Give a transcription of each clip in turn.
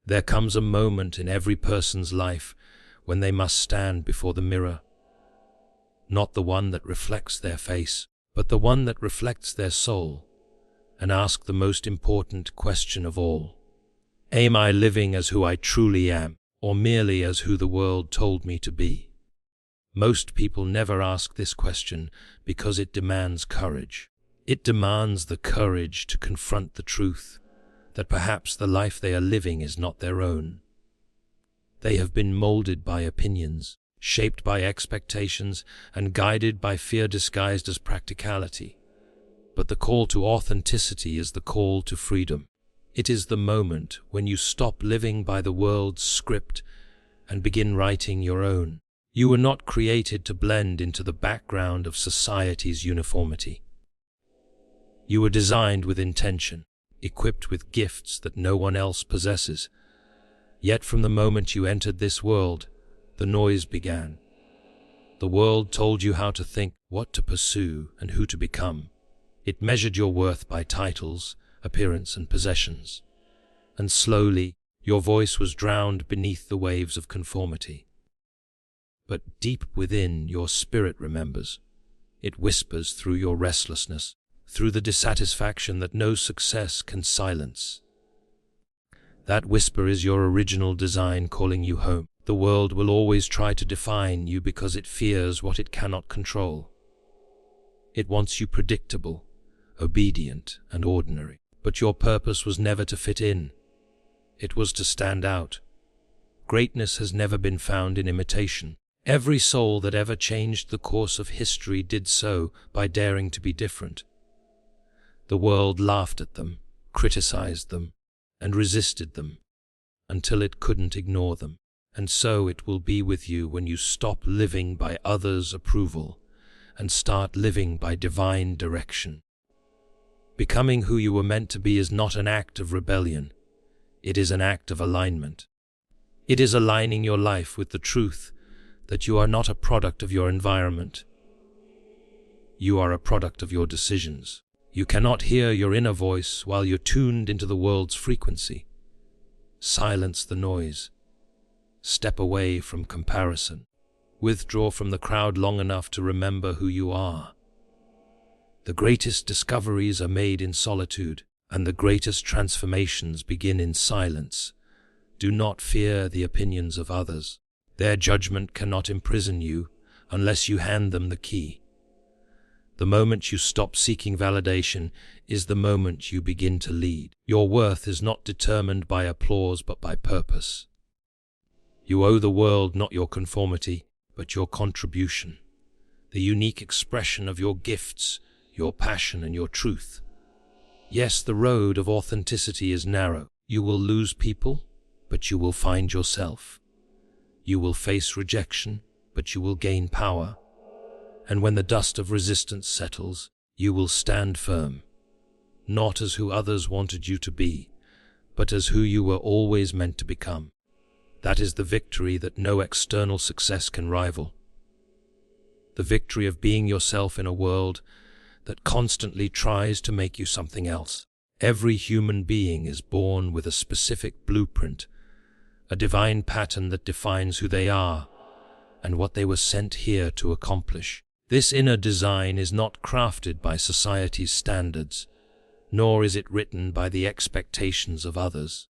There comes a moment in every person's life when they must stand before the mirror, not the one that reflects their face, but the one that reflects their soul, and ask the most important question of all. Am I living as who I truly am, or merely as who the world told me to be? Most people never ask this question because it demands courage. It demands the courage to confront the truth that perhaps the life they are living is not their own. They have been molded by opinions, shaped by expectations, and guided by fear disguised as practicality. But the call to authenticity is the call to freedom. It is the moment when you stop living by the world's script and begin writing your own. You were not created to blend into the background of society's uniformity. You were designed with intention, equipped with gifts that no one else possesses. Yet from the moment you entered this world, the noise began. The world told you how to think, what to pursue, and who to become. It measured your worth by titles, appearance, and possessions. And slowly, your voice was drowned beneath the waves of conformity. But deep within, your spirit remembers. It whispers through your restlessness, through the dissatisfaction that no success can silence. That whisper is your original design calling you home. The world will always try to define you because it fears what it cannot control. It wants you predictable, obedient, and ordinary. But your purpose was never to fit in. It was to stand out. Greatness has never been found in imitation. Every soul that ever changed the course of history did so by daring to be different. The world laughed at them, criticized them, and resisted them, until it couldn't ignore them. And so it will be with you when you stop living by others' approval and start living by divine direction. Becoming who you were meant to be is not an act of rebellion. It is an act of alignment. It is aligning your life with the truth that you are not a product of your environment. You are a product of your decisions. You cannot hear your inner voice while you're tuned into the world's frequency. Silence the noise. Step away from comparison. Withdraw from the crowd long enough to remember who you are. The greatest discoveries are made in solitude, and the greatest transformations begin in silence. Do not fear the opinions of others. Their judgment cannot imprison you unless you hand them the key. The moment you stop seeking validation is the moment you begin to lead. Your worth is not determined by applause but by purpose. You owe the world not your conformity, but your contribution, the unique expression of your gifts, your passion, and your truth. Yes, the road of authenticity is narrow. You will lose people, but you will find yourself. You will face rejection, but you will gain power. And when the dust of resistance settles, you will stand firm, not as who others wanted you to be, but as who you were always meant to become. That is the victory that no external success can rival. The victory of being yourself in a world that constantly tries to make you something else. Every human being is born with a specific blueprint, a divine pattern that defines who they are and what they were sent here to accomplish. This inner design is not crafted by society's standards, nor is it written by the expectations of others.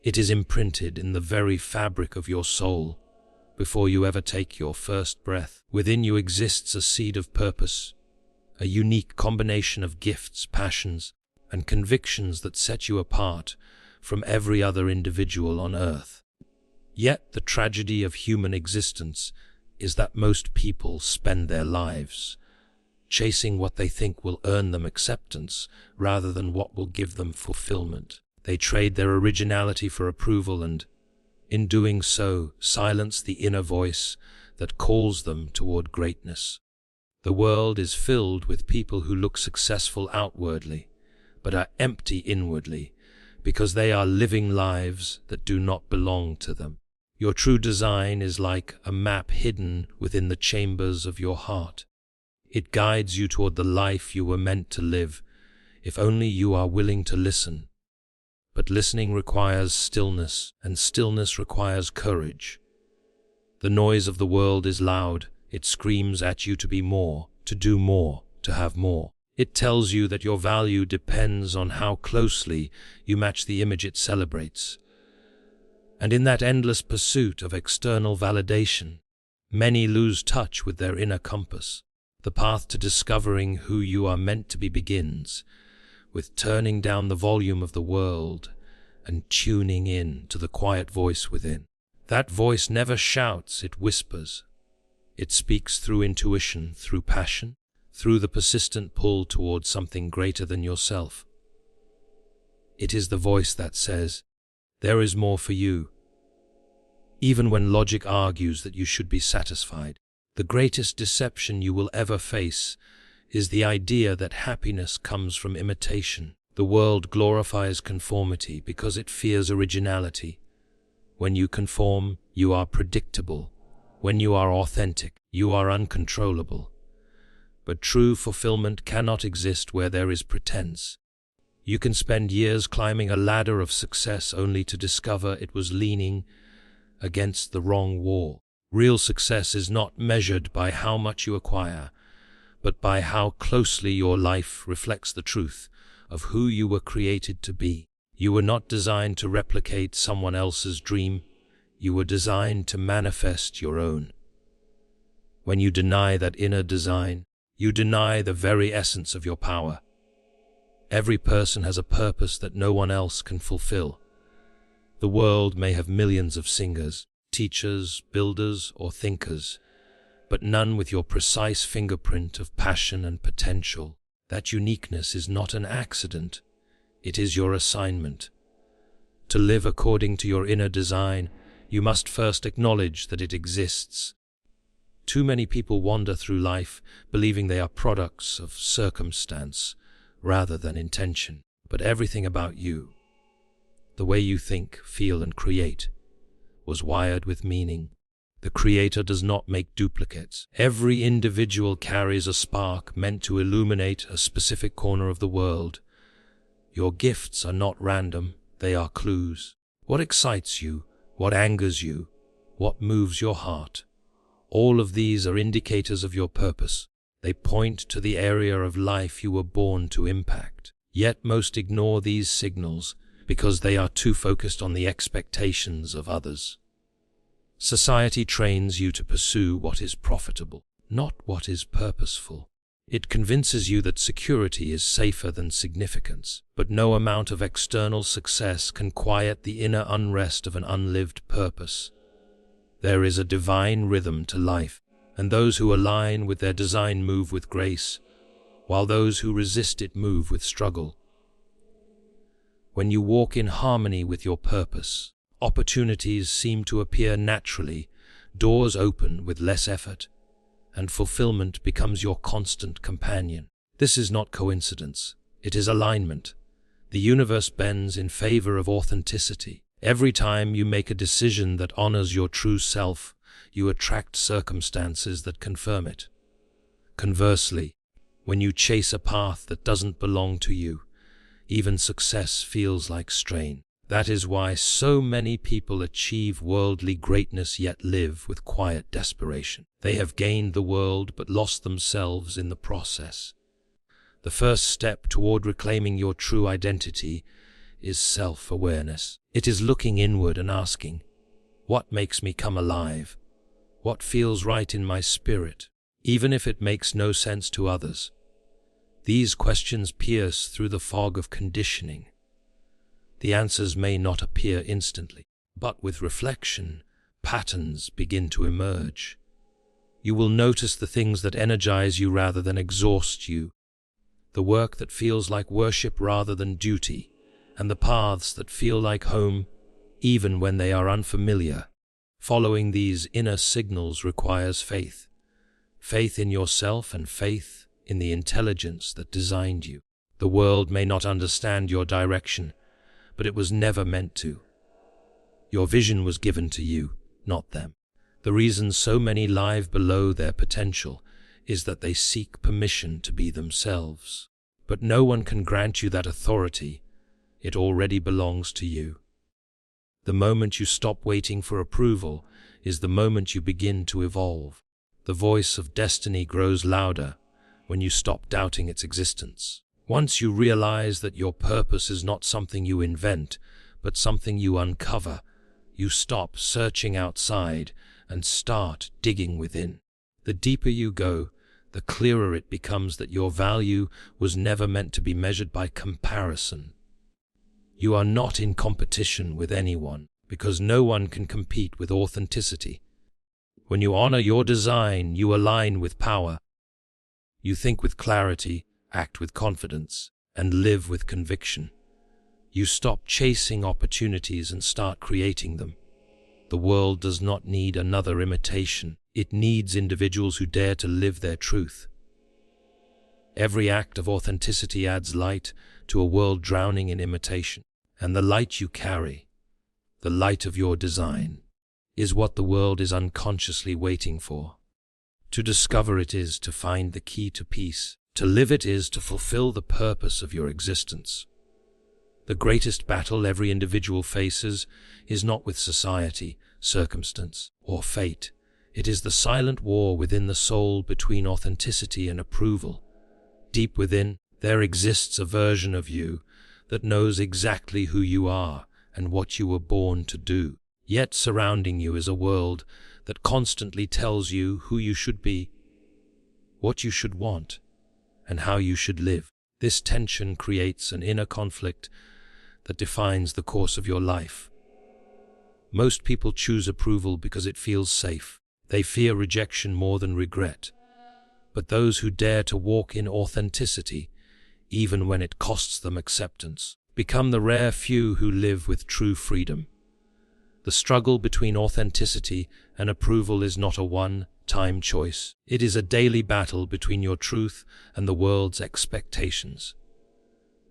It is imprinted in the very fabric of your soul before you ever take your first breath. Within you exists a seed of purpose, a unique combination of gifts, passions, and convictions that set you apart from every other individual on earth. Yet the tragedy of human existence is that most people spend their lives chasing what they think will earn them acceptance rather than what will give them fulfillment. They trade their originality for approval and, in doing so, silence the inner voice that calls them toward greatness. The world is filled with people who look successful outwardly, but are empty inwardly, because they are living lives that do not belong to them. Your true design is like a map hidden within the chambers of your heart. It guides you toward the life you were meant to live, if only you are willing to listen. But listening requires stillness, and stillness requires courage. The noise of the world is loud. It screams at you to be more, to do more, to have more. It tells you that your value depends on how closely you match the image it celebrates. And in that endless pursuit of external validation, many lose touch with their inner compass. The path to discovering who you are meant to be begins with turning down the volume of the world and tuning in to the quiet voice within. That voice never shouts, it whispers. It speaks through intuition, through passion, through the persistent pull towards something greater than yourself. It is the voice that says, "There is more for you." Even when logic argues that you should be satisfied, the greatest deception you will ever face is the idea that happiness comes from imitation. The world glorifies conformity because it fears originality. When you conform, you are predictable. When you are authentic, you are uncontrollable. But true fulfillment cannot exist where there is pretense. You can spend years climbing a ladder of success only to discover it was leaning against the wrong wall. Real success is not measured by how much you acquire, but by how closely your life reflects the truth of who you were created to be. You were not designed to replicate someone else's dream. You were designed to manifest your own. When you deny that inner design, you deny the very essence of your power. Every person has a purpose that no one else can fulfill. The world may have millions of singers, teachers, builders, or thinkers, but none with your precise fingerprint of passion and potential. That uniqueness is not an accident. It is your assignment. To live according to your inner design, you must first acknowledge that it exists. Too many people wander through life believing they are products of circumstance rather than intention. But everything about you, the way you think, feel, and create, was wired with meaning. The Creator does not make duplicates. Every individual carries a spark meant to illuminate a specific corner of the world. Your gifts are not random, they are clues. What excites you? What angers you? What moves your heart? All of these are indicators of your purpose. They point to the area of life you were born to impact. Yet most ignore these signals because they are too focused on the expectations of others. Society trains you to pursue what is profitable, not what is purposeful. It convinces you that security is safer than significance, but no amount of external success can quiet the inner unrest of an unlived purpose. There is a divine rhythm to life, and those who align with their design move with grace, while those who resist it move with struggle. When you walk in harmony with your purpose, opportunities seem to appear naturally, doors open with less effort, and fulfillment becomes your constant companion. This is not coincidence, it is alignment. The universe bends in favor of authenticity. Every time you make a decision that honors your true self, you attract circumstances that confirm it. Conversely, when you chase a path that doesn't belong to you, even success feels like strain. That is why so many people achieve worldly greatness yet live with quiet desperation. They have gained the world but lost themselves in the process. The first step toward reclaiming your true identity is self-awareness. It is looking inward and asking, what makes me come alive? What feels right in my spirit, even if it makes no sense to others? These questions pierce through the fog of conditioning. The answers may not appear instantly, but with reflection, patterns begin to emerge. You will notice the things that energize you rather than exhaust you, the work that feels like worship rather than duty, and the paths that feel like home, even when they are unfamiliar. Following these inner signals requires faith. Faith in yourself and faith in the intelligence that designed you. The world may not understand your direction, but it was never meant to. Your vision was given to you, not them. The reason so many live below their potential is that they seek permission to be themselves. But no one can grant you that authority it already belongs to you. The moment you stop waiting for approval is the moment you begin to evolve. The voice of destiny grows louder when you stop doubting its existence. Once you realize that your purpose is not something you invent, but something you uncover, you stop searching outside and start digging within. The deeper you go, the clearer it becomes that your value was never meant to be measured by comparison. You are not in competition with anyone, because no one can compete with authenticity. When you honor your design, you align with power. You think with clarity, act with confidence, and live with conviction. You stop chasing opportunities and start creating them. The world does not need another imitation. It needs individuals who dare to live their truth. Every act of authenticity adds light to a world drowning in imitation. And the light you carry, the light of your design, is what the world is unconsciously waiting for. To discover it is to find the key to peace. To live it is to fulfill the purpose of your existence. The greatest battle every individual faces is not with society, circumstance, or fate. It is the silent war within the soul between authenticity and approval. Deep within, there exists a version of you that knows exactly who you are and what you were born to do. Yet surrounding you is a world that constantly tells you who you should be, what you should want, and how you should live. This tension creates an inner conflict that defines the course of your life. Most people choose approval because it feels safe. They fear rejection more than regret. But those who dare to walk in authenticity, even when it costs them acceptance, become the rare few who live with true freedom. The struggle between authenticity and approval is not a one-time choice. It is a daily battle between your truth and the world's expectations.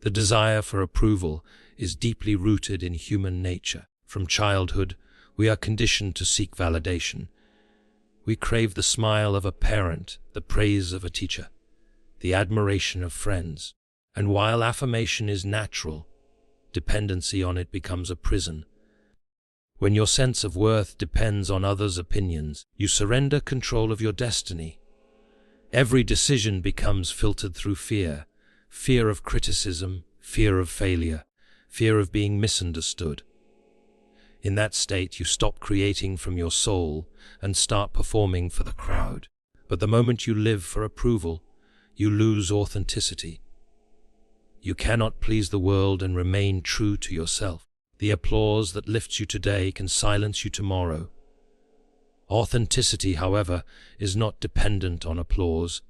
The desire for approval is deeply rooted in human nature. From childhood, we are conditioned to seek validation. We crave the smile of a parent, the praise of a teacher, the admiration of friends. And while affirmation is natural, dependency on it becomes a prison. When your sense of worth depends on others' opinions, you surrender control of your destiny. Every decision becomes filtered through fear. Fear of criticism, fear of failure, fear of being misunderstood. In that state, you stop creating from your soul and start performing for the crowd. But the moment you live for approval, you lose authenticity. You cannot please the world and remain true to yourself. The applause that lifts you today can silence you tomorrow. Authenticity, however, is not dependent on applause.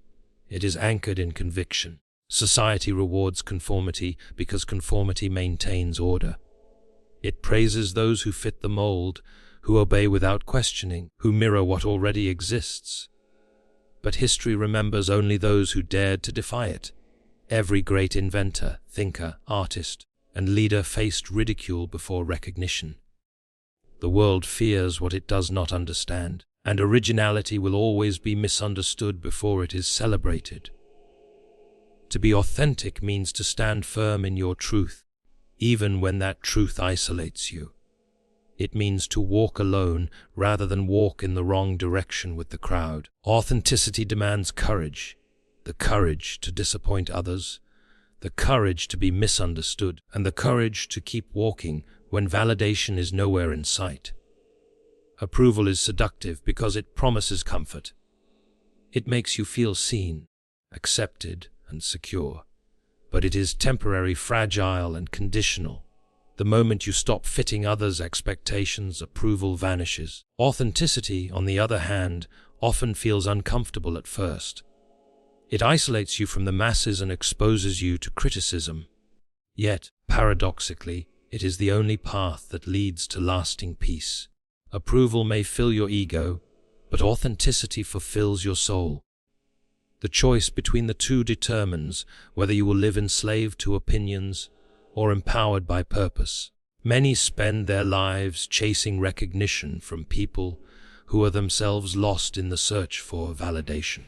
It is anchored in conviction. Society rewards conformity because conformity maintains order. It praises those who fit the mold, who obey without questioning, who mirror what already exists. But history remembers only those who dared to defy it. Every great inventor, thinker, artist, and leader faced ridicule before recognition. The world fears what it does not understand, and originality will always be misunderstood before it is celebrated. To be authentic means to stand firm in your truth, even when that truth isolates you. It means to walk alone rather than walk in the wrong direction with the crowd. Authenticity demands courage. The courage to disappoint others, the courage to be misunderstood, and the courage to keep walking when validation is nowhere in sight. Approval is seductive because it promises comfort. It makes you feel seen, accepted, and secure. But it is temporary, fragile, and conditional. The moment you stop fitting others' expectations, approval vanishes. Authenticity, on the other hand, often feels uncomfortable at first. It isolates you from the masses and exposes you to criticism. Yet, paradoxically, it is the only path that leads to lasting peace. Approval may fill your ego, but authenticity fulfills your soul. The choice between the two determines whether you will live enslaved to opinions or empowered by purpose. Many spend their lives chasing recognition from people who are themselves lost in the search for validation.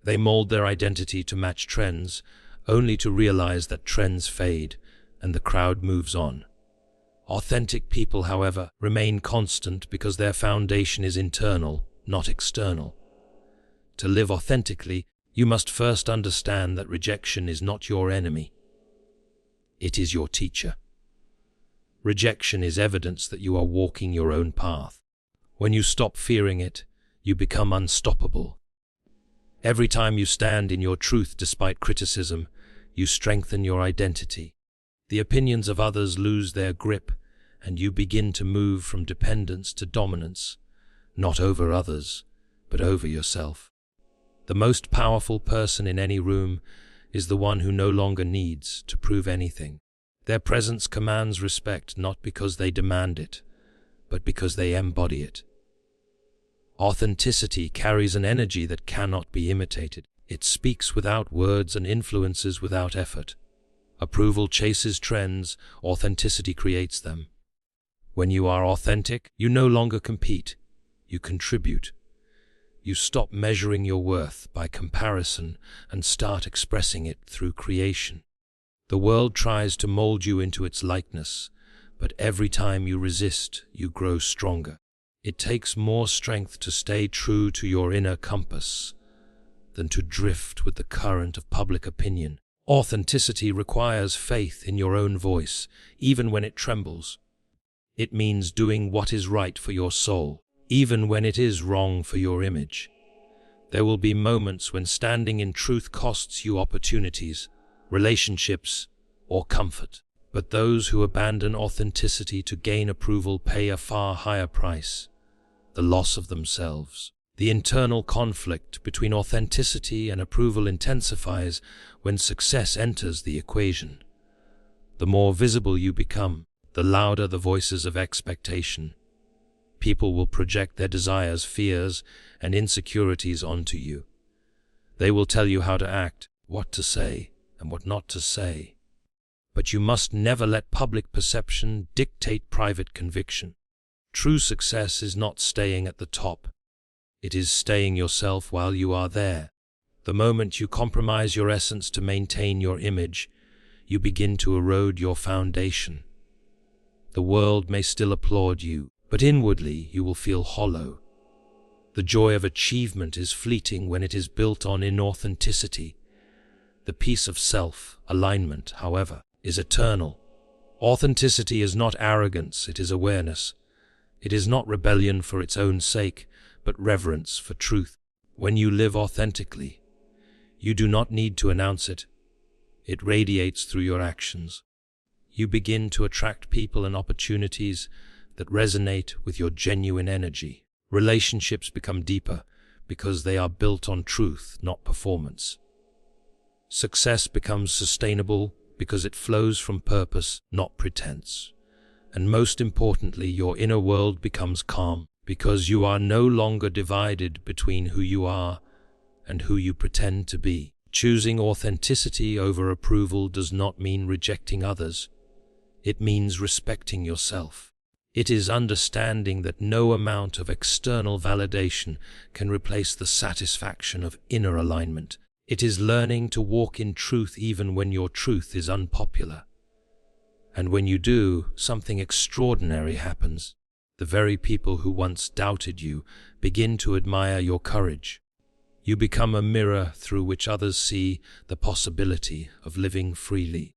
They mold their identity to match trends, only to realize that trends fade and the crowd moves on. Authentic people, however, remain constant because their foundation is internal, not external. To live authentically, you must first understand that rejection is not your enemy. It is your teacher. Rejection is evidence that you are walking your own path. When you stop fearing it, you become unstoppable. Every time you stand in your truth despite criticism, you strengthen your identity. The opinions of others lose their grip, and you begin to move from dependence to dominance, not over others, but over yourself. The most powerful person in any room is the one who no longer needs to prove anything. Their presence commands respect not because they demand it, but because they embody it. Authenticity carries an energy that cannot be imitated. It speaks without words and influences without effort. Approval chases trends, authenticity creates them. When you are authentic, you no longer compete, you contribute. You stop measuring your worth by comparison and start expressing it through creation. The world tries to mold you into its likeness, but every time you resist, you grow stronger. It takes more strength to stay true to your inner compass than to drift with the current of public opinion. Authenticity requires faith in your own voice, even when it trembles. It means doing what is right for your soul, even when it is wrong for your image. There will be moments when standing in truth costs you opportunities, relationships, or comfort. But those who abandon authenticity to gain approval pay a far higher price: the loss of themselves. The internal conflict between authenticity and approval intensifies when success enters the equation. The more visible you become, the louder the voices of expectation. People will project their desires, fears, and insecurities onto you. They will tell you how to act, what to say, and what not to say. But you must never let public perception dictate private conviction. True success is not staying at the top. It is staying yourself while you are there. The moment you compromise your essence to maintain your image, you begin to erode your foundation. The world may still applaud you, but inwardly you will feel hollow. The joy of achievement is fleeting when it is built on inauthenticity. The peace of self-alignment, however, is eternal. Authenticity is not arrogance, it is awareness. It is not rebellion for its own sake, but reverence for truth. When you live authentically, you do not need to announce it. It radiates through your actions. You begin to attract people and opportunities that resonate with your genuine energy. Relationships become deeper because they are built on truth, not performance. Success becomes sustainable because it flows from purpose, not pretense. And most importantly, your inner world becomes calm because you are no longer divided between who you are and who you pretend to be. Choosing authenticity over approval does not mean rejecting others. It means respecting yourself. It is understanding that no amount of external validation can replace the satisfaction of inner alignment. It is learning to walk in truth even when your truth is unpopular. And when you do, something extraordinary happens. The very people who once doubted you begin to admire your courage. You become a mirror through which others see the possibility of living freely.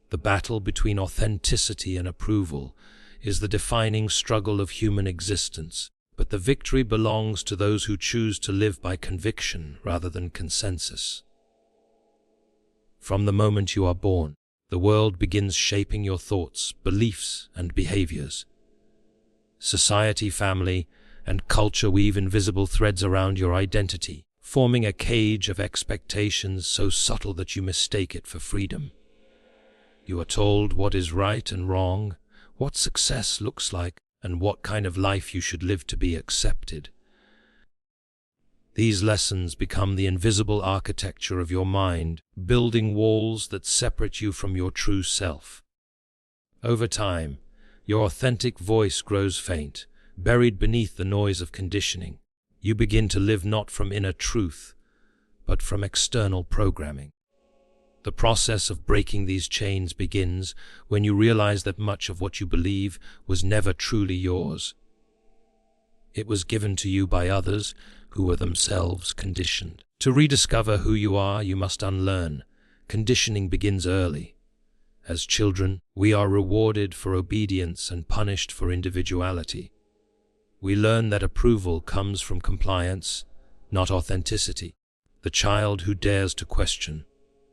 The battle between authenticity and approval is the defining struggle of human existence, but the victory belongs to those who choose to live by conviction rather than consensus. From the moment you are born, the world begins shaping your thoughts, beliefs, and behaviors. Society, family, and culture weave invisible threads around your identity, forming a cage of expectations so subtle that you mistake it for freedom. You are told what is right and wrong, what success looks like, and what kind of life you should live to be accepted. These lessons become the invisible architecture of your mind, building walls that separate you from your true self. Over time, your authentic voice grows faint, buried beneath the noise of conditioning. You begin to live not from inner truth, but from external programming. The process of breaking these chains begins when you realize that much of what you believe was never truly yours. It was given to you by others who were themselves conditioned. To rediscover who you are, you must unlearn. Conditioning begins early. As children, we are rewarded for obedience and punished for individuality. We learn that approval comes from compliance, not authenticity. The child who dares to question,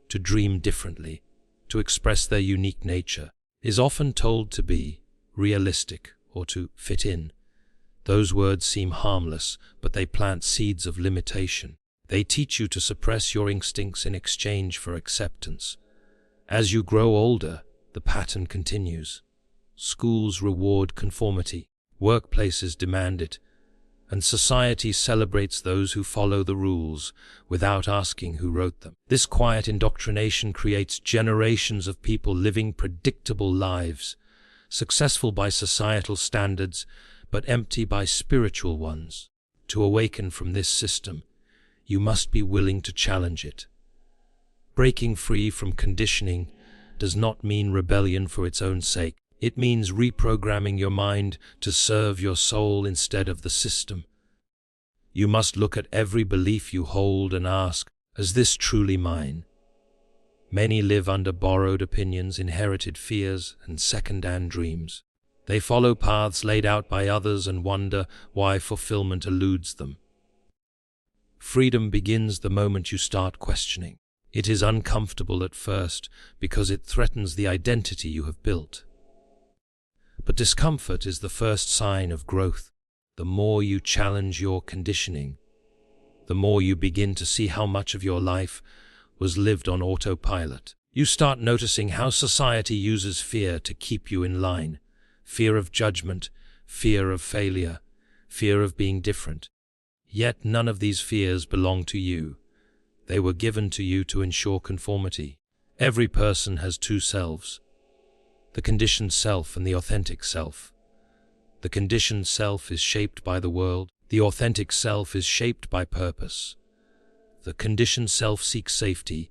to dream differently, to express their unique nature, is often told to be realistic or to fit in. Those words seem harmless, but they plant seeds of limitation. They teach you to suppress your instincts in exchange for acceptance. As you grow older, the pattern continues. Schools reward conformity, workplaces demand it, and society celebrates those who follow the rules without asking who wrote them. This quiet indoctrination creates generations of people living predictable lives, successful by societal standards, but empty by spiritual ones. To awaken from this system, you must be willing to challenge it. Breaking free from conditioning does not mean rebellion for its own sake. It means reprogramming your mind to serve your soul instead of the system. You must look at every belief you hold and ask, is this truly mine? Many live under borrowed opinions, inherited fears, and second-hand dreams. They follow paths laid out by others and wonder why fulfillment eludes them. Freedom begins the moment you start questioning. It is uncomfortable at first because it threatens the identity you have built. But discomfort is the first sign of growth. The more you challenge your conditioning, the more you begin to see how much of your life was lived on autopilot. You start noticing how society uses fear to keep you in line. Fear of judgment, fear of failure, fear of being different. Yet none of these fears belong to you. They were given to you to ensure conformity. Every person has two selves, the conditioned self and the authentic self. The conditioned self is shaped by the world. The authentic self is shaped by purpose. The conditioned self seeks safety.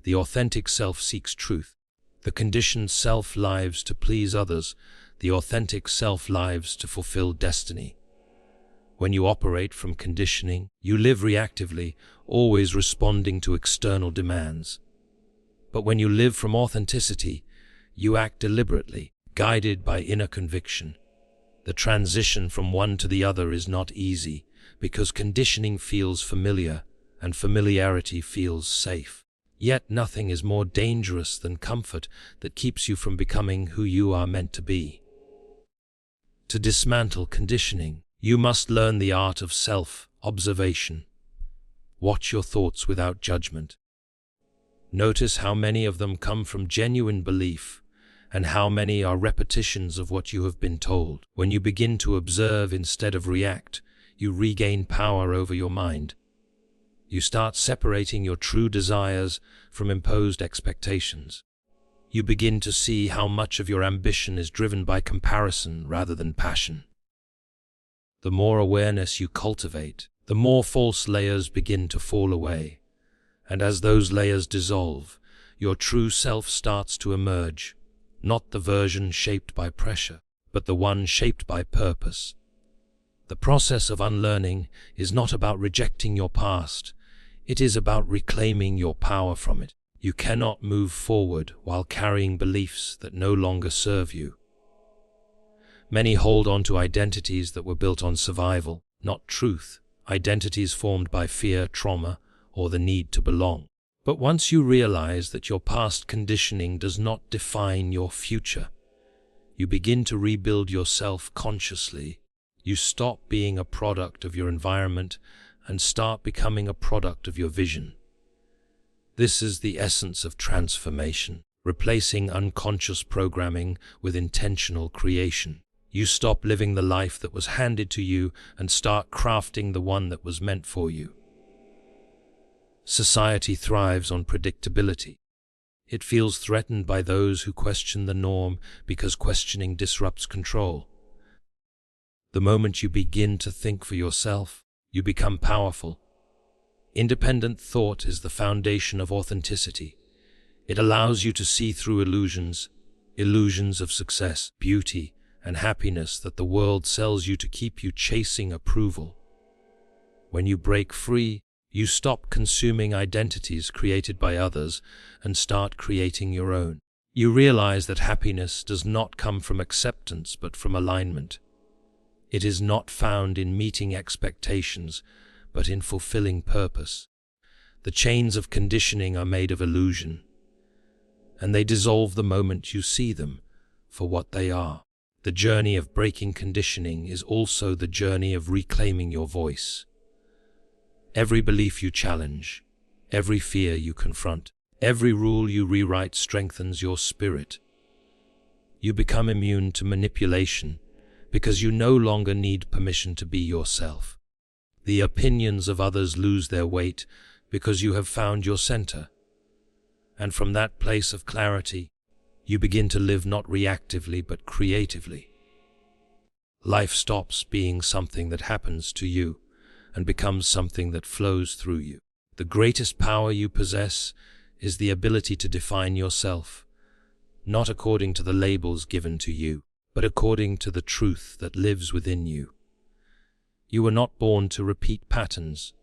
The authentic self seeks truth. The conditioned self lives to please others. The authentic self lives to fulfill destiny. When you operate from conditioning, you live reactively, always responding to external demands. But when you live from authenticity, you act deliberately, guided by inner conviction. The transition from one to the other is not easy, because conditioning feels familiar, and familiarity feels safe. Yet nothing is more dangerous than comfort that keeps you from becoming who you are meant to be. To dismantle conditioning, you must learn the art of self-observation. Watch your thoughts without judgment. Notice how many of them come from genuine belief, and how many are repetitions of what you have been told. When you begin to observe instead of react, you regain power over your mind. You start separating your true desires from imposed expectations. You begin to see how much of your ambition is driven by comparison rather than passion. The more awareness you cultivate, the more false layers begin to fall away. And as those layers dissolve, your true self starts to emerge, not the version shaped by pressure, but the one shaped by purpose. The process of unlearning is not about rejecting your past. It is about reclaiming your power from it. You cannot move forward while carrying beliefs that no longer serve you. Many hold on to identities that were built on survival, not truth, identities formed by fear, trauma, or the need to belong. But once you realize that your past conditioning does not define your future, you begin to rebuild yourself consciously. You stop being a product of your environment and start becoming a product of your vision. This is the essence of transformation, replacing unconscious programming with intentional creation. You stop living the life that was handed to you and start crafting the one that was meant for you. Society thrives on predictability. It feels threatened by those who question the norm because questioning disrupts control. The moment you begin to think for yourself, you become powerful. Independent thought is the foundation of authenticity. It allows you to see through illusions of success, beauty, and happiness that the world sells you to keep you chasing approval. When you break free, you stop consuming identities created by others and start creating your own. You realize that happiness does not come from acceptance but from alignment. It is not found in meeting expectations but in fulfilling purpose. The chains of conditioning are made of illusion, and they dissolve the moment you see them for what they are. The journey of breaking conditioning is also the journey of reclaiming your voice. Every belief you challenge, every fear you confront, every rule you rewrite strengthens your spirit. You become immune to manipulation because you no longer need permission to be yourself. The opinions of others lose their weight because you have found your center. And from that place of clarity, you begin to live not reactively but creatively. Life stops being something that happens to you and becomes something that flows through you. The greatest power you possess is the ability to define yourself, not according to the labels given to you, but according to the truth that lives within you. You were not born to repeat patterns.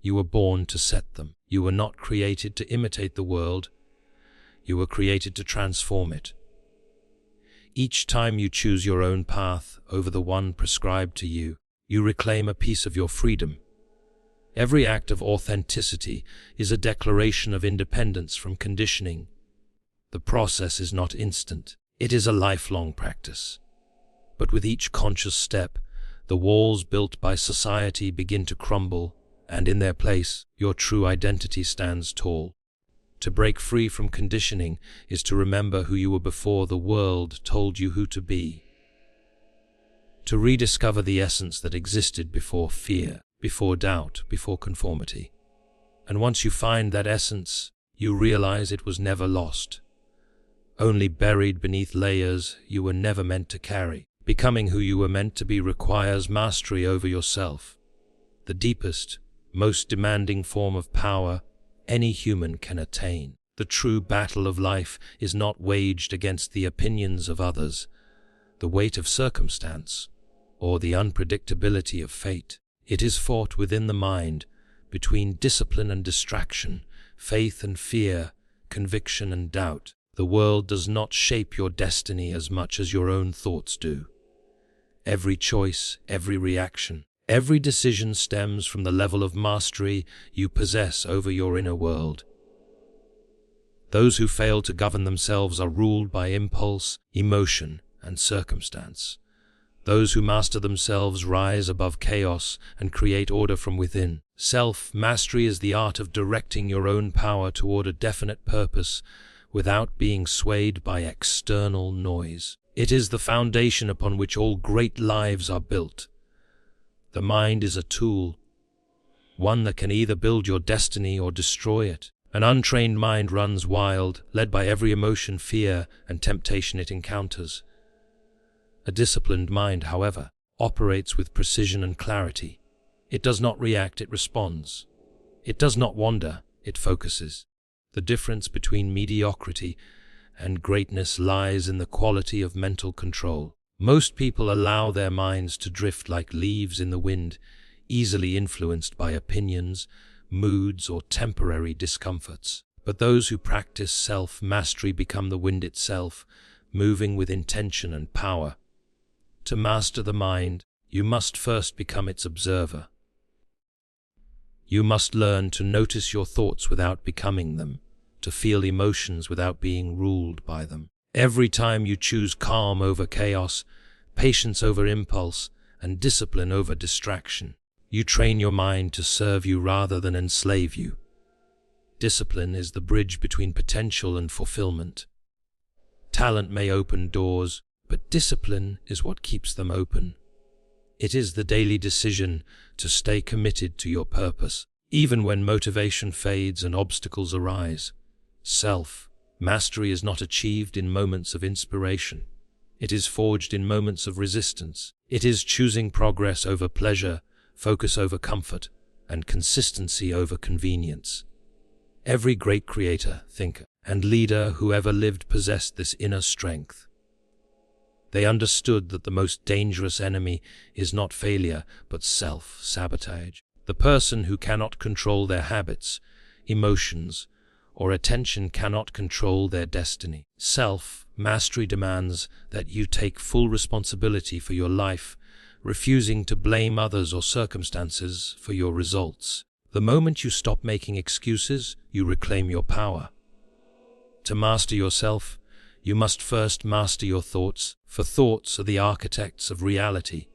You were born to set them. You were not created to imitate the world. You were created to transform it. Each time you choose your own path over the one prescribed to you, you reclaim a piece of your freedom. Every act of authenticity is a declaration of independence from conditioning. The process is not instant. It is a lifelong practice. But with each conscious step, the walls built by society begin to crumble, and in their place, your true identity stands tall. To break free from conditioning is to remember who you were before the world told you who to be. To rediscover the essence that existed before fear, before doubt, before conformity. And once you find that essence, you realize it was never lost, only buried beneath layers you were never meant to carry. Becoming who you were meant to be requires mastery over yourself, the deepest, most demanding form of power any human can attain. The true battle of life is not waged against the opinions of others, the weight of circumstance, or the unpredictability of fate. It is fought within the mind, between discipline and distraction, faith and fear, conviction and doubt. The world does not shape your destiny as much as your own thoughts do. Every choice, every reaction, every decision stems from the level of mastery you possess over your inner world. Those who fail to govern themselves are ruled by impulse, emotion, and circumstance. Those who master themselves rise above chaos and create order from within. Self-mastery is the art of directing your own power toward a definite purpose without being swayed by external noise. It is the foundation upon which all great lives are built. The mind is a tool, one that can either build your destiny or destroy it. An untrained mind runs wild, led by every emotion, fear, and temptation it encounters. A disciplined mind, however, operates with precision and clarity. It does not react, it responds. It does not wander, it focuses. The difference between mediocrity and greatness lies in the quality of mental control. Most people allow their minds to drift like leaves in the wind, easily influenced by opinions, moods, or temporary discomforts. But those who practice self-mastery become the wind itself, moving with intention and power. To master the mind, you must first become its observer. You must learn to notice your thoughts without becoming them, to feel emotions without being ruled by them. Every time you choose calm over chaos, patience over impulse, and discipline over distraction, you train your mind to serve you rather than enslave you. Discipline is the bridge between potential and fulfillment. Talent may open doors, but discipline is what keeps them open. It is the daily decision to stay committed to your purpose, even when motivation fades and obstacles arise. Self-mastery is not achieved in moments of inspiration. It is forged in moments of resistance. It is choosing progress over pleasure, focus over comfort, and consistency over convenience. Every great creator, thinker, and leader who ever lived possessed this inner strength. They understood that the most dangerous enemy is not failure, but self-sabotage. The person who cannot control their habits, emotions, or attention cannot control their destiny. Self-mastery demands that you take full responsibility for your life, refusing to blame others or circumstances for your results. The moment you stop making excuses, you reclaim your power. To master yourself, you must first master your thoughts, for thoughts are the architects of reality.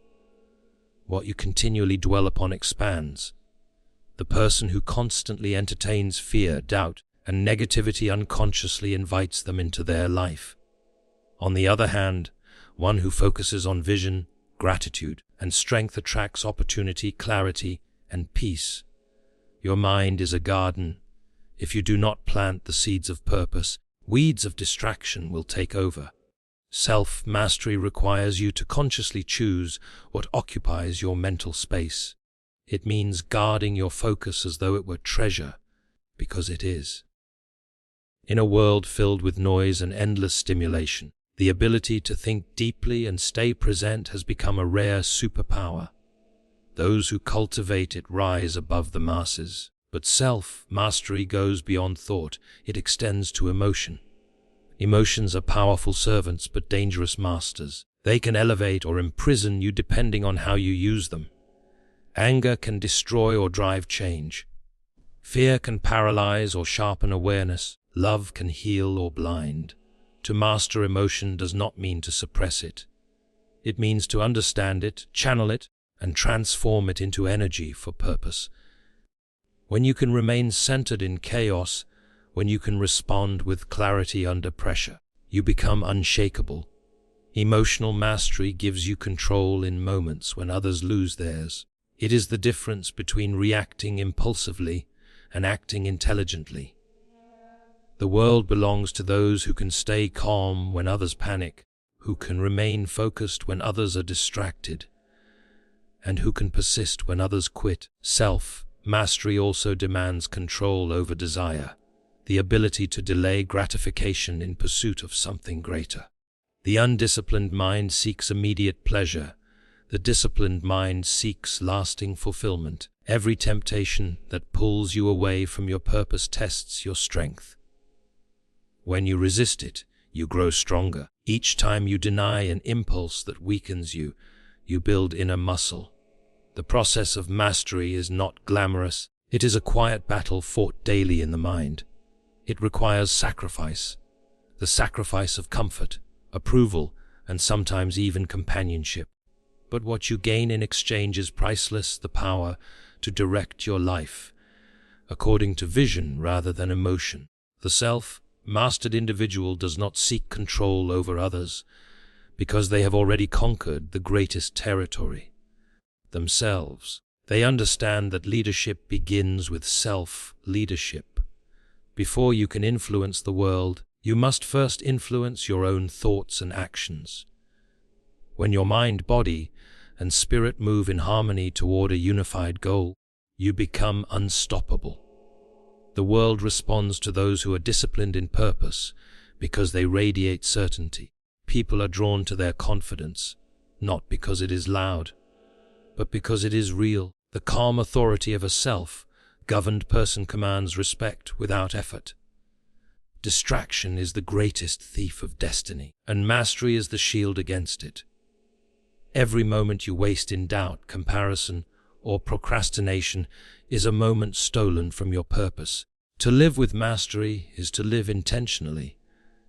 What you continually dwell upon expands. The person who constantly entertains fear, doubt, and negativity unconsciously invites them into their life. On the other hand, one who focuses on vision, gratitude, and strength attracts opportunity, clarity, and peace. Your mind is a garden. If you do not plant the seeds of purpose, weeds of distraction will take over. Self-mastery requires you to consciously choose what occupies your mental space. It means guarding your focus as though it were treasure, because it is. In a world filled with noise and endless stimulation, the ability to think deeply and stay present has become a rare superpower. Those who cultivate it rise above the masses. But self-mastery goes beyond thought. It extends to emotion. Emotions are powerful servants but dangerous masters. They can elevate or imprison you depending on how you use them. Anger can destroy or drive change. Fear can paralyze or sharpen awareness. Love can heal or blind. To master emotion does not mean to suppress it. It means to understand it, channel it, and transform it into energy for purpose. When you can remain centered in chaos, when you can respond with clarity under pressure, you become unshakable. Emotional mastery gives you control in moments when others lose theirs. It is the difference between reacting impulsively and acting intelligently. The world belongs to those who can stay calm when others panic, who can remain focused when others are distracted, and who can persist when others quit. Self-mastery also demands control over desire, the ability to delay gratification in pursuit of something greater. The undisciplined mind seeks immediate pleasure. The disciplined mind seeks lasting fulfillment. Every temptation that pulls you away from your purpose tests your strength. When you resist it, you grow stronger. Each time you deny an impulse that weakens you, you build inner muscle. The process of mastery is not glamorous. It is a quiet battle fought daily in the mind. It requires sacrifice, the sacrifice of comfort, approval, and sometimes even companionship. But what you gain in exchange is priceless, the power to direct your life according to vision rather than emotion. The self-mastered individual does not seek control over others because they have already conquered the greatest territory, themselves. They understand that leadership begins with self-leadership. Before you can influence the world, you must first influence your own thoughts and actions. When your mind, body, and spirit move in harmony toward a unified goal, you become unstoppable. The world responds to those who are disciplined in purpose because they radiate certainty. People are drawn to their confidence, not because it is loud, but because it is real. The calm authority of a self-governed person commands respect without effort. Distraction is the greatest thief of destiny, and mastery is the shield against it. Every moment you waste in doubt, comparison, or procrastination is a moment stolen from your purpose. To live with mastery is to live intentionally,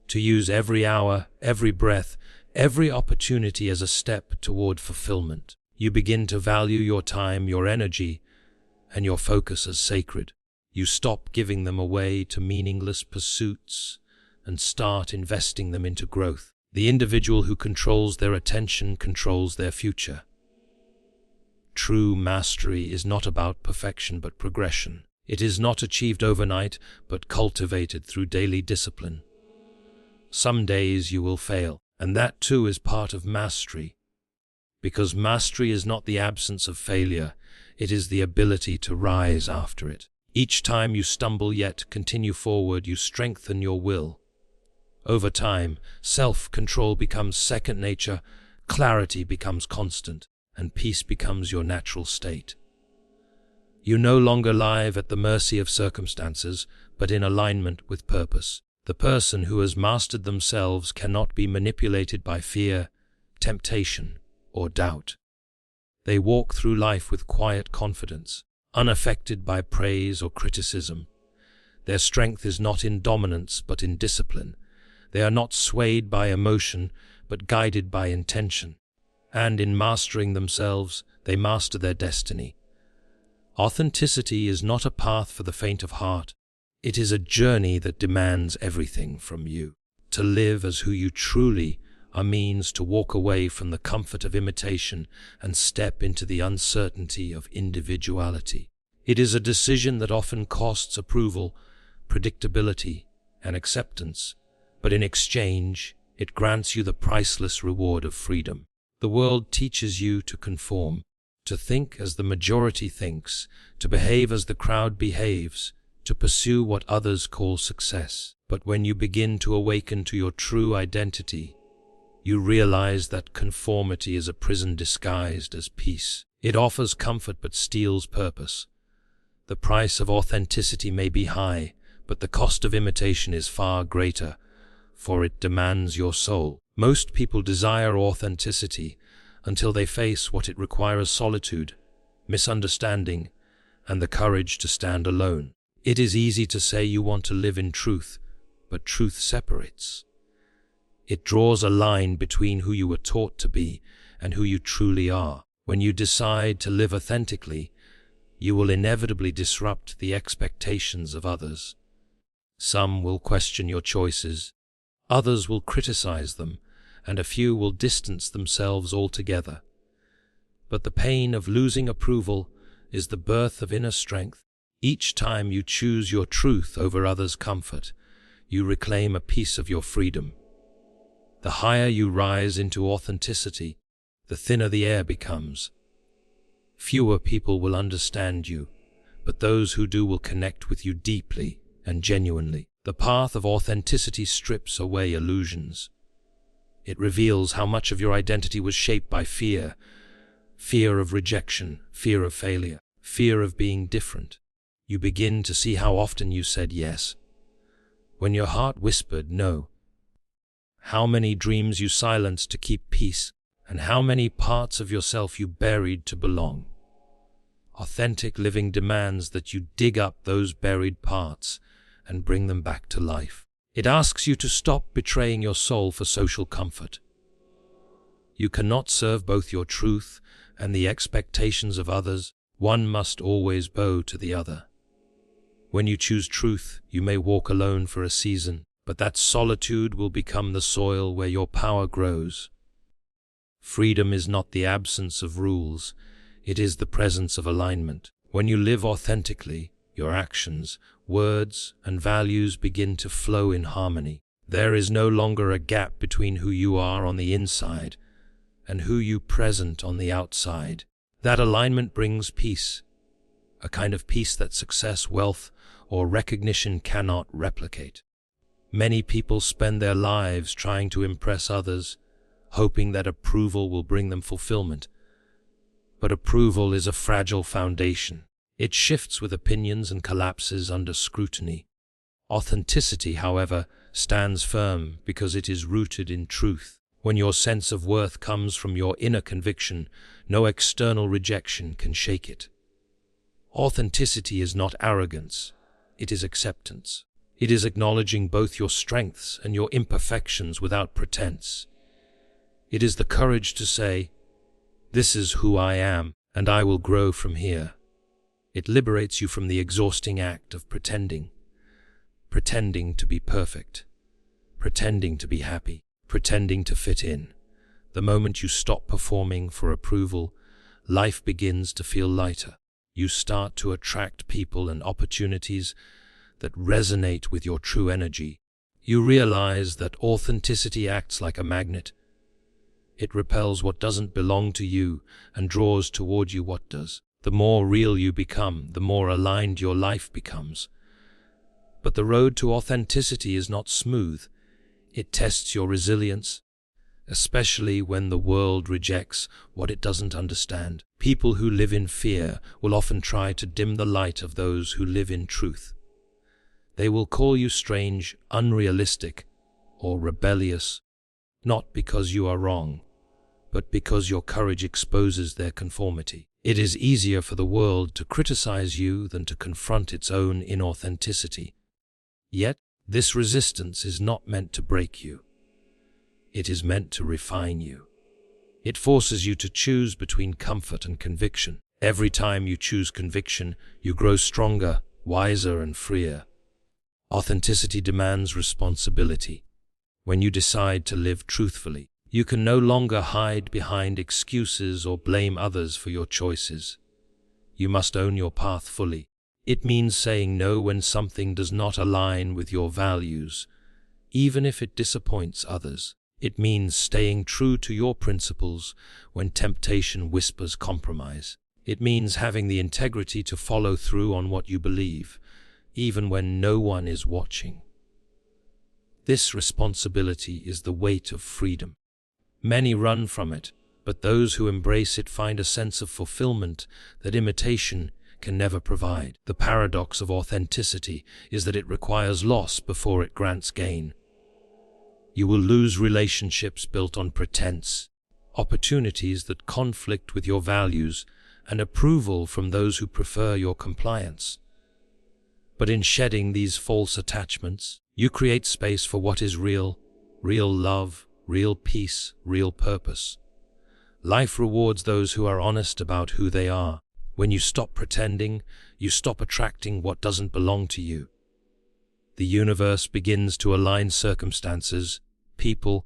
to use every hour, every breath, every opportunity as a step toward fulfillment. You begin to value your time, your energy, and your focus as sacred. You stop giving them away to meaningless pursuits and start investing them into growth. The individual who controls their attention controls their future. True mastery is not about perfection but progression. It is not achieved overnight but cultivated through daily discipline. Some days you will fail, and that too is part of mastery. Because mastery is not the absence of failure, it is the ability to rise after it. Each time you stumble yet continue forward, you strengthen your will. Over time, self-control becomes second nature, clarity becomes constant, and peace becomes your natural state. You no longer live at the mercy of circumstances, but in alignment with purpose. The person who has mastered themselves cannot be manipulated by fear, temptation, or doubt. They walk through life with quiet confidence, unaffected by praise or criticism. Their strength is not in dominance, but in discipline. They are not swayed by emotion, but guided by intention. And in mastering themselves, they master their destiny. Authenticity is not a path for the faint of heart. It is a journey that demands everything from you. To live as who you truly are means to walk away from the comfort of imitation and step into the uncertainty of individuality. It is a decision that often costs approval, predictability, and acceptance, but in exchange, it grants you the priceless reward of freedom. The world teaches you to conform, to think as the majority thinks, to behave as the crowd behaves, to pursue what others call success. But when you begin to awaken to your true identity, you realize that conformity is a prison disguised as peace. It offers comfort but steals purpose. The price of authenticity may be high, but the cost of imitation is far greater, for it demands your soul. Most people desire authenticity until they face what it requires: solitude, misunderstanding, and the courage to stand alone. It is easy to say you want to live in truth, but truth separates. It draws a line between who you were taught to be and who you truly are. When you decide to live authentically, you will inevitably disrupt the expectations of others. Some will question your choices, others will criticize them, and a few will distance themselves altogether. But the pain of losing approval is the birth of inner strength. Each time you choose your truth over others' comfort, you reclaim a piece of your freedom. The higher you rise into authenticity, the thinner the air becomes. Fewer people will understand you, but those who do will connect with you deeply and genuinely. The path of authenticity strips away illusions. It reveals how much of your identity was shaped by fear, fear of rejection, fear of failure, fear of being different. You begin to see how often you said yes when your heart whispered no, how many dreams you silenced to keep peace, and how many parts of yourself you buried to belong. Authentic living demands that you dig up those buried parts and bring them back to life. It asks you to stop betraying your soul for social comfort. You cannot serve both your truth and the expectations of others. One must always bow to the other. When you choose truth, you may walk alone for a season, but that solitude will become the soil where your power grows. Freedom is not the absence of rules, it is the presence of alignment. When you live authentically, your actions, words, and values begin to flow in harmony. There is no longer a gap between who you are on the inside and who you present on the outside. That alignment brings peace, a kind of peace that success, wealth, or recognition cannot replicate. Many people spend their lives trying to impress others, hoping that approval will bring them fulfillment. But approval is a fragile foundation. It shifts with opinions and collapses under scrutiny. Authenticity, however, stands firm because it is rooted in truth. When your sense of worth comes from your inner conviction, no external rejection can shake it. Authenticity is not arrogance, it is acceptance. It is acknowledging both your strengths and your imperfections without pretense. It is the courage to say, "This is who I am, and I will grow from here." It liberates you from the exhausting act of pretending to be perfect, pretending to be happy, pretending to fit in. The moment you stop performing for approval, life begins to feel lighter. You start to attract people and opportunities that resonate with your true energy. You realize that authenticity acts like a magnet. It repels what doesn't belong to you and draws toward you what does. The more real you become, the more aligned your life becomes. But the road to authenticity is not smooth. It tests your resilience, especially when the world rejects what it doesn't understand. People who live in fear will often try to dim the light of those who live in truth. They will call you strange, unrealistic, or rebellious, not because you are wrong, but because your courage exposes their conformity. It is easier for the world to criticize you than to confront its own inauthenticity. Yet, this resistance is not meant to break you. It is meant to refine you. It forces you to choose between comfort and conviction. Every time you choose conviction, you grow stronger, wiser, and freer. Authenticity demands responsibility. When you decide to live truthfully, you can no longer hide behind excuses or blame others for your choices. You must own your path fully. It means saying no when something does not align with your values, even if it disappoints others. It means staying true to your principles when temptation whispers compromise. It means having the integrity to follow through on what you believe, even when no one is watching. This responsibility is the weight of freedom. Many run from it, but those who embrace it find a sense of fulfillment that imitation can never provide. The paradox of authenticity is that it requires loss before it grants gain. You will lose relationships built on pretense, opportunities that conflict with your values, and approval from those who prefer your compliance. But in shedding these false attachments, you create space for what is real love, real peace, real purpose. Life rewards those who are honest about who they are. When you stop pretending, you stop attracting what doesn't belong to you. The universe begins to align circumstances, people,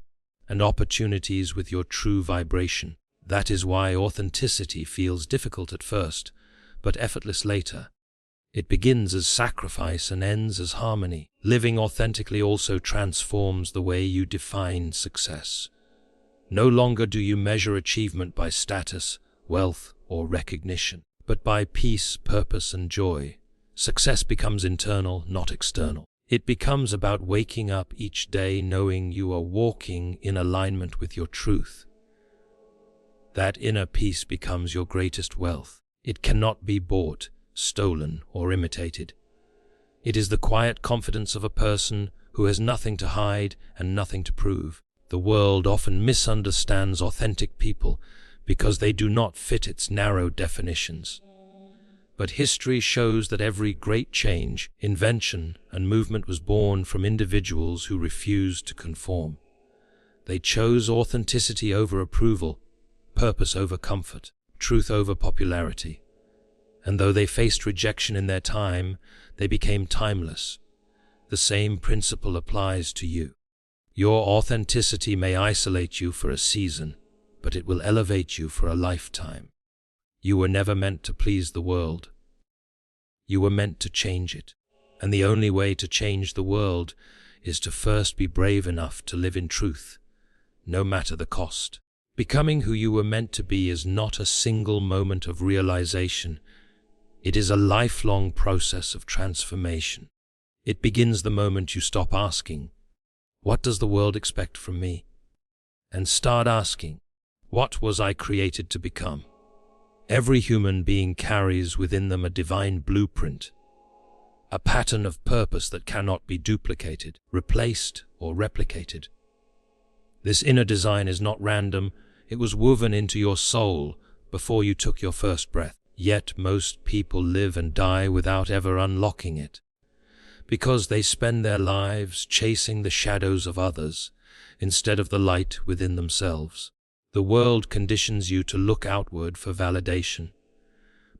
and opportunities with your true vibration. That is why authenticity feels difficult at first, but effortless later. It begins as sacrifice and ends as harmony. Living authentically also transforms the way you define success. No longer do you measure achievement by status, wealth, or recognition, but by peace, purpose, and joy. Success becomes internal, not external. It becomes about waking up each day knowing you are walking in alignment with your truth. That inner peace becomes your greatest wealth. It cannot be bought, stolen, or imitated. It is the quiet confidence of a person who has nothing to hide and nothing to prove. The world often misunderstands authentic people because they do not fit its narrow definitions. But history shows that every great change, invention, and movement was born from individuals who refused to conform. They chose authenticity over approval, purpose over comfort, truth over popularity. And though they faced rejection in their time, they became timeless. The same principle applies to you. Your authenticity may isolate you for a season, but it will elevate you for a lifetime. You were never meant to please the world. You were meant to change it. And the only way to change the world is to first be brave enough to live in truth, no matter the cost. Becoming who you were meant to be is not a single moment of realization. It is a lifelong process of transformation. It begins the moment you stop asking, "What does the world expect from me?" and start asking, "What was I created to become?" Every human being carries within them a divine blueprint, a pattern of purpose that cannot be duplicated, replaced, or replicated. This inner design is not random. It was woven into your soul before you took your first breath. Yet most people live and die without ever unlocking it, because they spend their lives chasing the shadows of others instead of the light within themselves. The world conditions you to look outward for validation,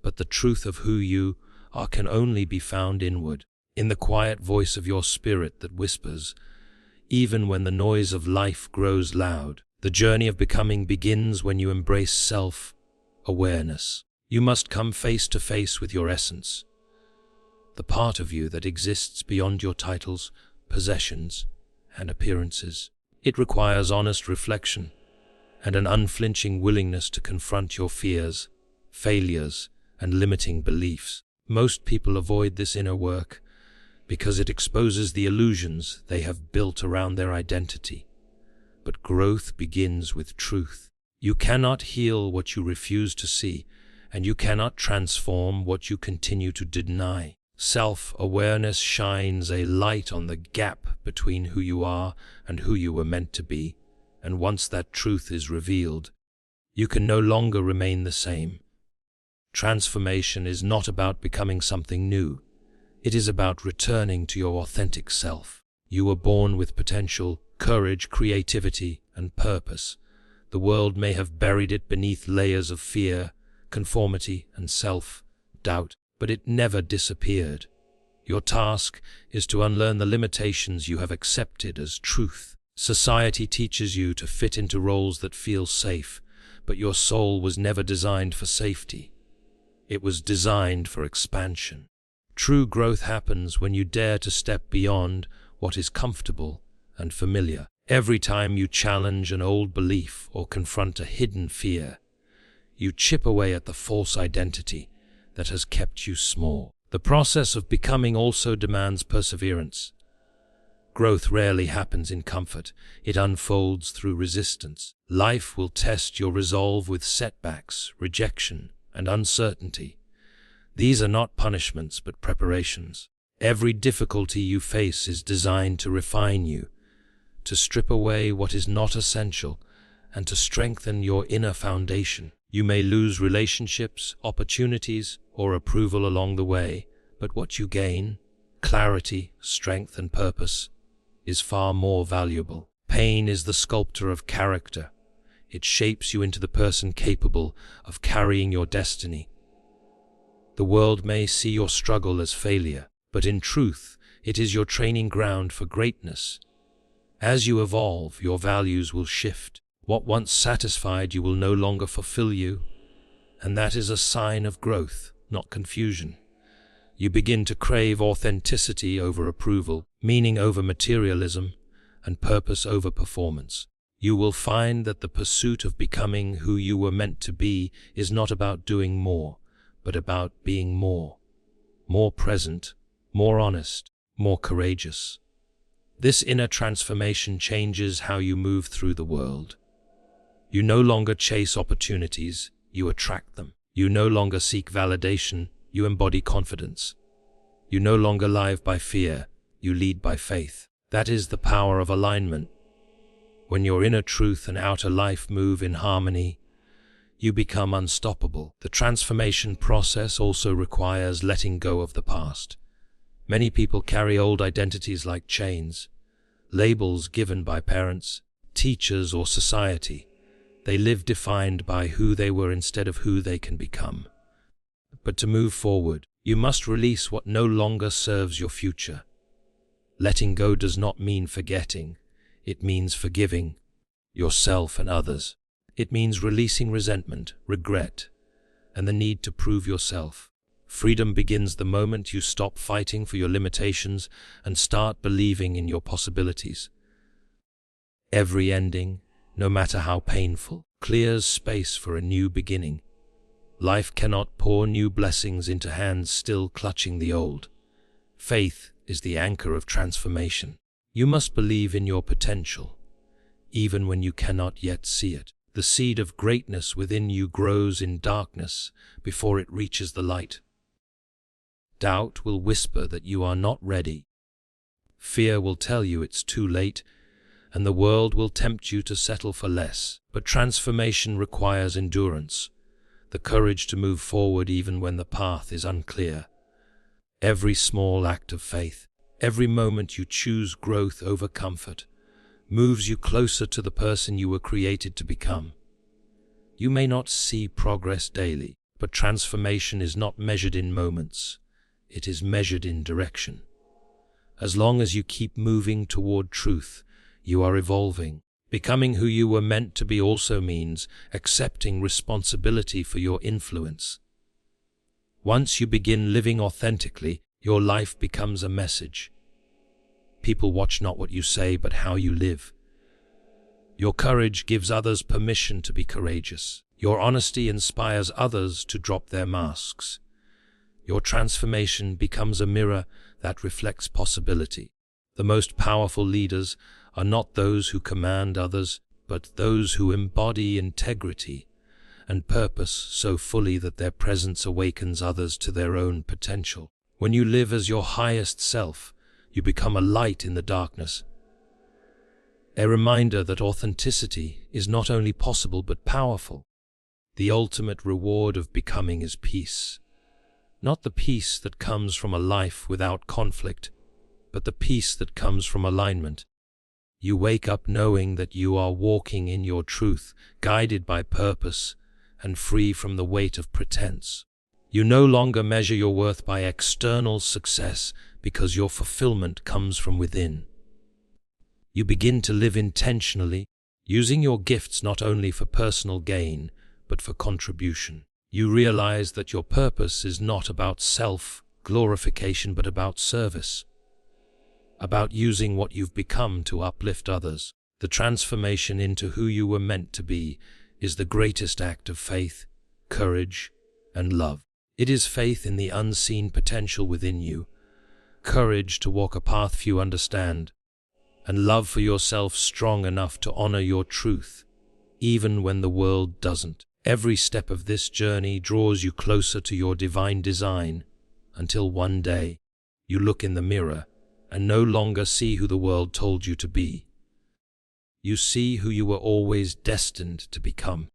but the truth of who you are can only be found inward, in the quiet voice of your spirit that whispers, even when the noise of life grows loud. The journey of becoming begins when you embrace self-awareness. You must come face to face with your essence, the part of you that exists beyond your titles, possessions, and appearances. It requires honest reflection and an unflinching willingness to confront your fears, failures, and limiting beliefs. Most people avoid this inner work because it exposes the illusions they have built around their identity. But growth begins with truth. You cannot heal what you refuse to see, and you cannot transform what you continue to deny. Self-awareness shines a light on the gap between who you are and who you were meant to be, and once that truth is revealed, you can no longer remain the same. Transformation is not about becoming something new. It is about returning to your authentic self. You were born with potential, courage, creativity, and purpose. The world may have buried it beneath layers of fear, conformity, and self-doubt, but it never disappeared. Your task is to unlearn the limitations you have accepted as truth. Society teaches you to fit into roles that feel safe, but your soul was never designed for safety. It was designed for expansion. True growth happens when you dare to step beyond what is comfortable and familiar. Every time you challenge an old belief or confront a hidden fear, you chip away at the false identity that has kept you small. The process of becoming also demands perseverance. Growth rarely happens in comfort. It unfolds through resistance. Life will test your resolve with setbacks, rejection, and uncertainty. These are not punishments, but preparations. Every difficulty you face is designed to refine you, to strip away what is not essential, and to strengthen your inner foundation. You may lose relationships, opportunities, or approval along the way, but what you gain, clarity, strength, and purpose, is far more valuable. Pain is the sculptor of character. It shapes you into the person capable of carrying your destiny. The world may see your struggle as failure, but in truth, it is your training ground for greatness. As you evolve, your values will shift. What once satisfied you will no longer fulfill you, and that is a sign of growth, not confusion. You begin to crave authenticity over approval, meaning over materialism, and purpose over performance. You will find that the pursuit of becoming who you were meant to be is not about doing more, but about being more present, more honest, more courageous. This inner transformation changes how you move through the world. You no longer chase opportunities, you attract them. You no longer seek validation, you embody confidence. You no longer live by fear, you lead by faith. That is the power of alignment. When your inner truth and outer life move in harmony, you become unstoppable. The transformation process also requires letting go of the past. Many people carry old identities like chains, labels given by parents, teachers, or society. They live defined by who they were instead of who they can become. But to move forward, you must release what no longer serves your future. Letting go does not mean forgetting. It means forgiving yourself and others. It means releasing resentment, regret, and the need to prove yourself. Freedom begins the moment you stop fighting for your limitations and start believing in your possibilities. Every ending, no matter how painful, clears space for a new beginning. Life cannot pour new blessings into hands still clutching the old. Faith is the anchor of transformation. You must believe in your potential, even when you cannot yet see it. The seed of greatness within you grows in darkness before it reaches the light. Doubt will whisper that you are not ready. Fear will tell you it's too late, and the world will tempt you to settle for less. But transformation requires endurance, the courage to move forward even when the path is unclear. Every small act of faith, every moment you choose growth over comfort, moves you closer to the person you were created to become. You may not see progress daily, but transformation is not measured in moments. It is measured in direction. As long as you keep moving toward truth, you are evolving. Becoming who you were meant to be also means accepting responsibility for your influence. Once you begin living authentically, your life becomes a message. People watch not what you say, but how you live. Your courage gives others permission to be courageous. Your honesty inspires others to drop their masks. Your transformation becomes a mirror that reflects possibility. The most powerful leaders are not those who command others, but those who embody integrity and purpose so fully that their presence awakens others to their own potential. When you live as your highest self, you become a light in the darkness. A reminder that authenticity is not only possible but powerful. The ultimate reward of becoming is peace. Not the peace that comes from a life without conflict, but the peace that comes from alignment. You wake up knowing that you are walking in your truth, guided by purpose, and free from the weight of pretense. You no longer measure your worth by external success because your fulfillment comes from within. You begin to live intentionally, using your gifts not only for personal gain, but for contribution. You realize that your purpose is not about self-glorification but about service, about using what you've become to uplift others. The transformation into who you were meant to be is the greatest act of faith, courage, and love. It is faith in the unseen potential within you, courage to walk a path few understand, and love for yourself strong enough to honor your truth, even when the world doesn't. Every step of this journey draws you closer to your divine design, until one day you look in the mirror and no longer see who the world told you to be. You see who you were always destined to become.